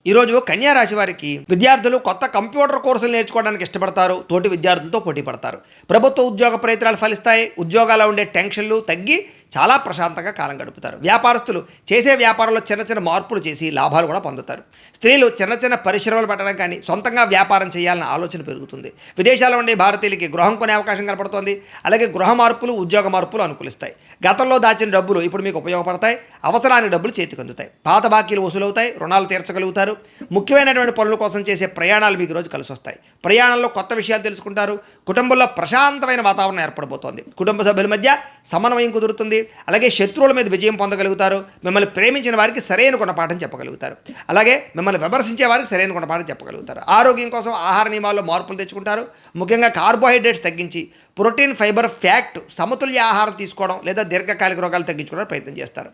ఈరోజు కన్యా రాశి వారికి విద్యార్థులు కొత్త కంప్యూటర్ కోర్సులు నేర్చుకోవడానికి ఇష్టపడతారు. తోటి విద్యార్థులతో పోటీ పడతారు. ప్రభుత్వ ఉద్యోగ ప్రయత్నాలు ఫలిస్తాయి. ఉద్యోగాల్లో ఉండే టెన్షన్లు తగ్గి చాలా ప్రశాంతంగా కాలం గడుపుతారు. వ్యాపారస్తులు చేసే వ్యాపారంలో చిన్న చిన్న మార్పులు చేసి లాభాలు కూడా పొందుతారు. స్త్రీలు చిన్న చిన్న పరిశ్రమలు పెట్టడం కానీ సొంతంగా వ్యాపారం చేయాలన్న ఆలోచన పెరుగుతుంది. విదేశాల్లో ఉండే భారతీయులకి గృహం కొనే అవకాశం కనపడుతోంది. అలాగే గృహ మార్పులు, ఉద్యోగ మార్పులు అనుకూలిస్తాయి. గతంలో దాచిన డబ్బులు ఇప్పుడు మీకు ఉపయోగపడతాయి. అవసరానికి డబ్బులు చేతికి అందుతాయి. పాత బాకీలు వసూలవుతాయి. రుణాలు తీర్చగలుగుతారు. ముఖ్యమైనటువంటి పనుల కోసం చేసే ప్రయాణాలు మీకు రోజు కలిసి వస్తాయి. ప్రయాణంలో కొత్త విషయాలు తెలుసుకుంటారు. కుటుంబంలో ప్రశాంతమైన వాతావరణం ఏర్పడబోతోంది. కుటుంబ సభ్యుల మధ్య సమన్వయం కుదురుతుంది. అలాగే శత్రువుల మీద విజయం పొందగలుగుతారు. మిమ్మల్ని ప్రేమించిన వారికి సరైన గుణపాఠం చెప్పగలుగుతారు. అలాగే మిమ్మల్ని విమర్శించే వారికి సరైన గుణపాఠం చెప్పగలుగుతారు. ఆరోగ్యం కోసం ఆహార నియమాల్లో మార్పులు తెచ్చుకుంటారు. ముఖ్యంగా కార్బోహైడ్రేట్స్ తగ్గించి ప్రోటీన్, ఫైబర్, ఫ్యాట్ సమతుల్య ఆహారం తీసుకోవడం లేదా దీర్ఘకాలిక రోగాలు తగ్గించుకోవడానికి ప్రయత్నం చేస్తారు.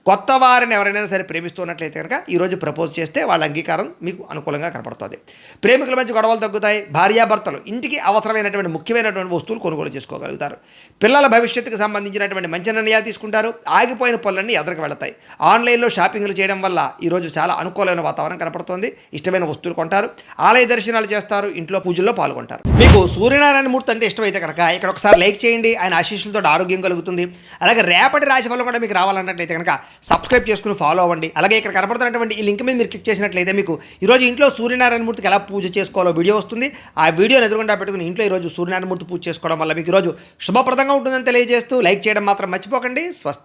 కొత్త వారిని ఎవరైనా సరే ప్రేమిస్తున్నట్లయితే కనుక ఈరోజు ప్రపోజ్ చేస్తే వాళ్ళ అంగీకారం మీకు అనుకూలంగా కనపడుతుంది. ప్రేమికుల మధ్య గొడవలు తగ్గుతాయి. భార్యాభర్తలు ఇంటికి అవసరమైనటువంటి ముఖ్యమైనటువంటి వస్తువులు కొనుగోలు చేసుకోగలుగుతారు. పిల్లల భవిష్యత్తుకు సంబంధించినటువంటి మంచి నిర్ణయాలు తీసుకుంటారు. ఆగిపోయిన పనులన్నీ ఎదరికి వెళతాయి. ఆన్లైన్లో షాపింగ్లు చేయడం వల్ల ఈరోజు చాలా అనుకూలమైన వాతావరణం కనపడుతుంది. ఇష్టమైన వస్తువులు కొంటారు. ఆలయ దర్శనాలు చేస్తారు. ఇంట్లో పూజల్లో పాల్గొంటారు. మీకు సూర్యనారాయణ మూర్తి అంటే ఇష్టమైతే కనుక ఇక్కడ ఒకసారి లైక్ చేయండి. ఆయన ఆశీస్సులతో ఆరోగ్యం కలుగుతుంది. అలాగే రేపటి రాశి ఫలం కూడా మీకు రావాలన్నట్లయితే కనుక సబ్స్క్రైబ్ చేసుకుని ఫాలో అవ్వండి. అలాగే ఇక్కడ కనపడుతున్నటువంటి ఈ లింక్ మీద మీరు క్లిక్ చేసినట్లయితే మీకు ఈరోజు ఇంట్లో సూర్యనారాయణ మూర్తికి ఎలా పూజ చేసుకోవాలో వీడియో వస్తుంది. ఆ వీడియోని ఎదురుగుండా పెట్టుకుని ఇంట్లో ఈరోజు సూర్యనారాయణ మూర్తి పూజ చేసుకోవడం వల్ల మీకు ఈరోజు శుభప్రదంగా ఉంటుందని తెలియజేస్తూ లైక్ చేయడం మాత్రం మర్చిపోకండి. స్వస్తి.